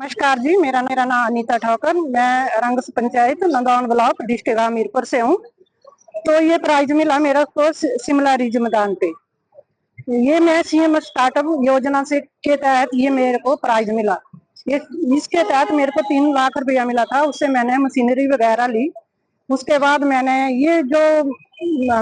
नमस्कार जी, मेरा मेरा नाम अनीता ठाकुर। मैं रंगस पंचायत नंदौन ब्लॉक डिस्ट्रिक्ट हमीरपुर से हूँ। तो ये प्राइज मिला मेरा को शिमला रिज मैदान पे। ये मैं सीएम स्टार्टअप योजना से के तहत ये मेरे को प्राइज मिला। ये इसके तहत मेरे को 3 लाख रुपया मिला था। उससे मैंने मशीनरी वगैरह ली। उसके बाद मैंने ये जो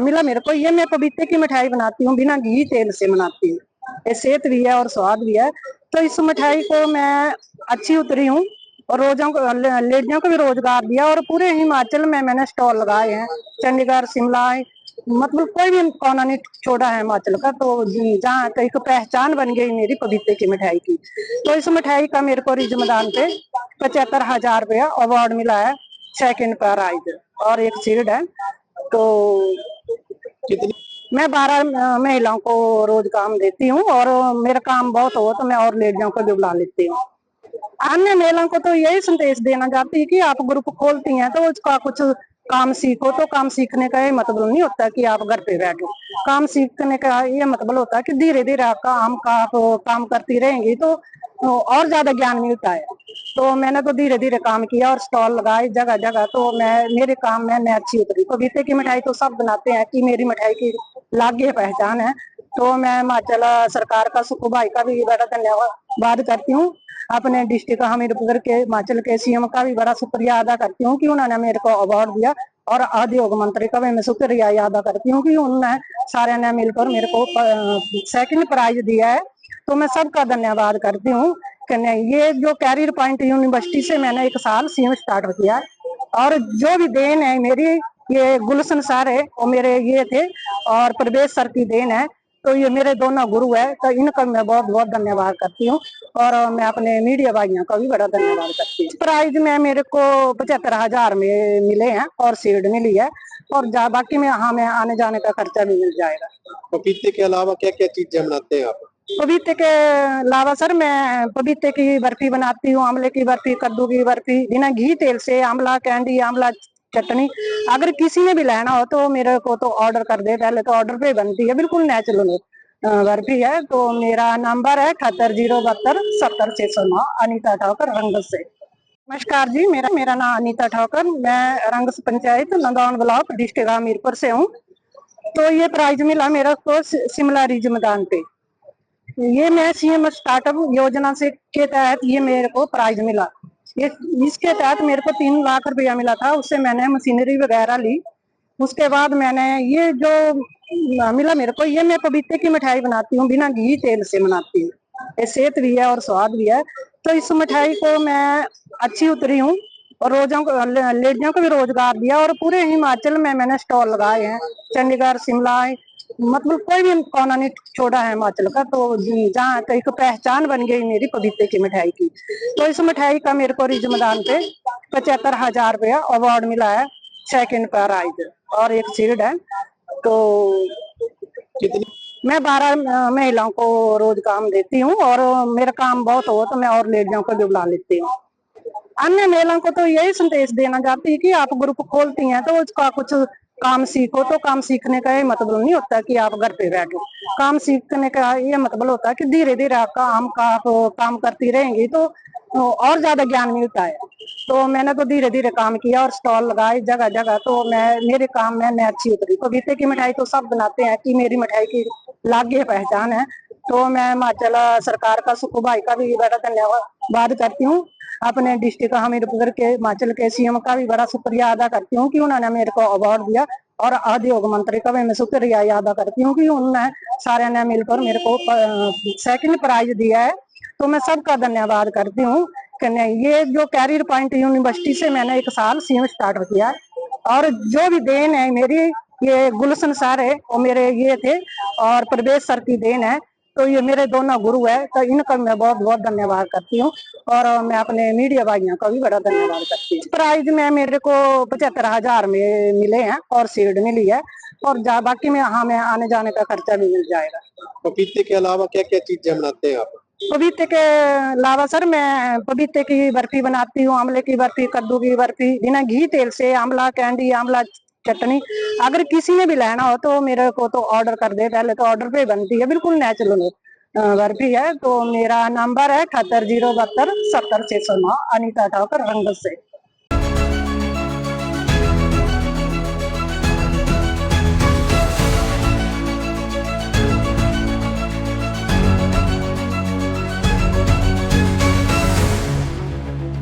मिला मेरे को, ये मैं पपीते की मिठाई बनाती हूँ, बिना घी तेल से बनाती हूँ। ये सेहत भी है और स्वाद भी है। तो इस मिठाई को मैं अच्छी उतरी हूँ और रोजों को लेडियों को भी रोजगार दिया। और पूरे हिमाचल में मैंने स्टॉल लगाए हैं, चंडीगढ़, शिमला, मतलब कोई भी कोना नहीं छोड़ा है हिमाचल का। तो जहाँ एक पहचान बन गई मेरी पपीते की मिठाई की। तो इस मिठाई का मेरे को रिज मैदान पे 75,000 रुपया अवार्ड मिला है, सेकंड प्राइज और एक सीड है। तो कितनी मैं 12 महिलाओं को रोज काम देती हूँ और मेरा काम बहुत हो तो मैं और लेडियों को भी बुला लेती हूँ। अन्य महिलाओं को तो यही संदेश देना चाहती है कि आप ग्रुप खोलती हैं तो उसका कुछ काम सीखो। तो काम सीखने का ये मतलब नहीं होता कि आप घर पे बैठो। काम सीखने का ये मतलब होता है कि धीरे धीरे आपका आप काम करती रहेंगी तो और ज्यादा ज्ञान मिलता है। तो मैंने तो धीरे धीरे काम किया और स्टॉल लगाए जगह जगह। तो मेरे काम में मैं अच्छी उतरी। पपीते की मिठाई तो सब बनाते हैं कि मेरी मिठाई की लागे पहचान है। तो मैं हिमाचल सरकार का, सुखू भाई का भी बड़ा धन्यवाद करती हूँ। अपने डिस्ट्रिक्ट हमीरपुर के हिमाचल के सीएम का भी बड़ा शुक्रिया अदा करती हूँ कि उन्होंने मेरे को अवार्ड दिया। और उद्योग मंत्री का भी मैं शुक्रिया अदा करती हूँ कि उन्होंने सारे ने मिलकर मेरे को सेकंड प्राइज दिया है। तो मैं सबका धन्यवाद करती हूँ। ये जो कैरियर पॉइंट यूनिवर्सिटी से मैंने 1 साल सीएम स्टार्ट किया है। और जो भी देन है मेरी, ये गुलशन सर है वो मेरे ये थे और प्रवेश सर की देन है। तो ये मेरे दोनों गुरु है। तो इनका मैं बहुत बहुत धन्यवाद करती हूँ। और मैं अपने मीडिया भाइयों का भी बड़ा धन्यवाद करती हूँ। प्राइज में मेरे को 75,000 में मिले हैं और सीड मिली है। और बाकी में हमें आने जाने का खर्चा भी मिल जाएगा। पपीते के अलावा क्या क्या चीजें बनाते हैं आप? पपीते के अलावा सर मैं पपीते की बर्फी बनाती हूँ, आंवले की बर्फी, कद्दू की बर्फी, बिना घी तेल से, आंवला कैंडी, आंवला चटनी। अगर किसी ने भी लेना हो तो मेरे को तो ऑर्डर कर दे। पहले तो ऑर्डर पे बनती है, बिल्कुल नेचुरल बर्फी है। तो मेरा नंबर है 7807270609, अनीता ठाकुर रंगस से। नमस्कार जी, मेरा मेरा नाम अनीता ठाकुर। मैं रंगस पंचायत नंदौन ब्लॉक डिस्ट्रिक्ट हमीरपुर से हूँ। तो ये प्राइज मिला मेरा को शिमला रिज मैदान पे। ये मैं सीएम स्टार्टअप योजना से के तहत ये मेरे को प्राइज मिला। ये इसके तहत मेरे को 3 लाख रुपया मिला था। उससे मैंने मशीनरी वगैरह ली। उसके बाद मैंने ये जो मिला मेरे को, ये मैं पपीते की मिठाई बनाती हूँ, बिना घी तेल से बनाती हूँ। ये सेहत भी है और स्वाद भी है। तो इस मिठाई को मैं अच्छी उतरी हूँ और रोजों को लेडियों को भी रोजगार दिया। और पूरे हिमाचल में मैंने स्टॉल लगाए हैं, चंडीगढ़, शिमला, मतलब कोई भी कोना नहीं छोड़ा है हिमाचल का। तो जहाँ एक पहचान बन गई मेरी पपीते की मिठाई की। तो इस मिठाई का मेरे को रिज मैदान पे 75,000 रुपया अवार्ड मिला है, सेकंड प्राइज और एक सीड है। तो कितनी मैं 12 महिलाओं को रोज काम देती हूँ और मेरा काम बहुत हो तो मैं और लेडियों को भी बुला लेती हूँ। अन्य महिलाओं को तो यही संदेश देना चाहती है कि आप ग्रुप खोलती हैं तो उसका कुछ काम सीखो। तो काम सीखने का ये मतलब नहीं होता कि आप घर पे बैठो। काम सीखने का ये मतलब होता है कि धीरे धीरे आपका आप काम करती रहेंगी तो और ज्यादा ज्ञान मिलता है। तो मैंने तो धीरे धीरे काम किया और स्टॉल लगाए जगह जगह। तो मेरे काम में मैं अच्छी उतरी। पपीते की मिठाई तो सब बनाते हैं कि मेरी मिठाई की लागे पहचान है। तो मैं हिमाचल सरकार का, सुखू भाई का भी बड़ा धन्यवाद करती हूँ। अपने डिस्ट्रिक्ट हमीरपुर के हिमाचल के सीएम का भी बड़ा शुक्रिया अदा करती हूँ कि उन्होंने मेरे को अवार्ड दिया। और उद्योग मंत्री का भी मैं शुक्रिया अदा करती हूँ कि उन्होंने सारे ने मिलकर मेरे को सेकंड प्राइज दिया है। तो मैं सबका धन्यवाद करती हूँ। ये जो कैरियर पॉइंट यूनिवर्सिटी से मैंने 1 साल सीएम स्टार्ट किया। और जो भी देन है मेरी, ये गुलशन सर है वो मेरे ये थे और प्रवेश सर की देन है। तो ये मेरे दोनों गुरु है। तो इनका मैं बहुत बहुत धन्यवाद करती हूँ। और मैं अपने मीडिया भाइयों का भी बड़ा धन्यवाद करती हूँ। प्राइज में मेरे को 75,000 में मिले हैं और सीड मिली है। और बाकी में हमें आने जाने का खर्चा भी मिल जाएगा। पपीते के अलावा क्या क्या चीजें बनाते हैं आप? पपीते के अलावा सर मैं पपीते की बर्फी बनाती हूँ, आंवले की बर्फी, कद्दू की बर्फी, बिना घी तेल से, आंवला कैंडी, आंवला चटनी। अगर किसी ने भी लेना हो तो मेरे को तो ऑर्डर कर दे। पहले तो ऑर्डर पे बनती है, बिल्कुल नेचुरल बर्फी है। तो मेरा नंबर है 78 072 70 609, अनीता ठाकर रंगत से।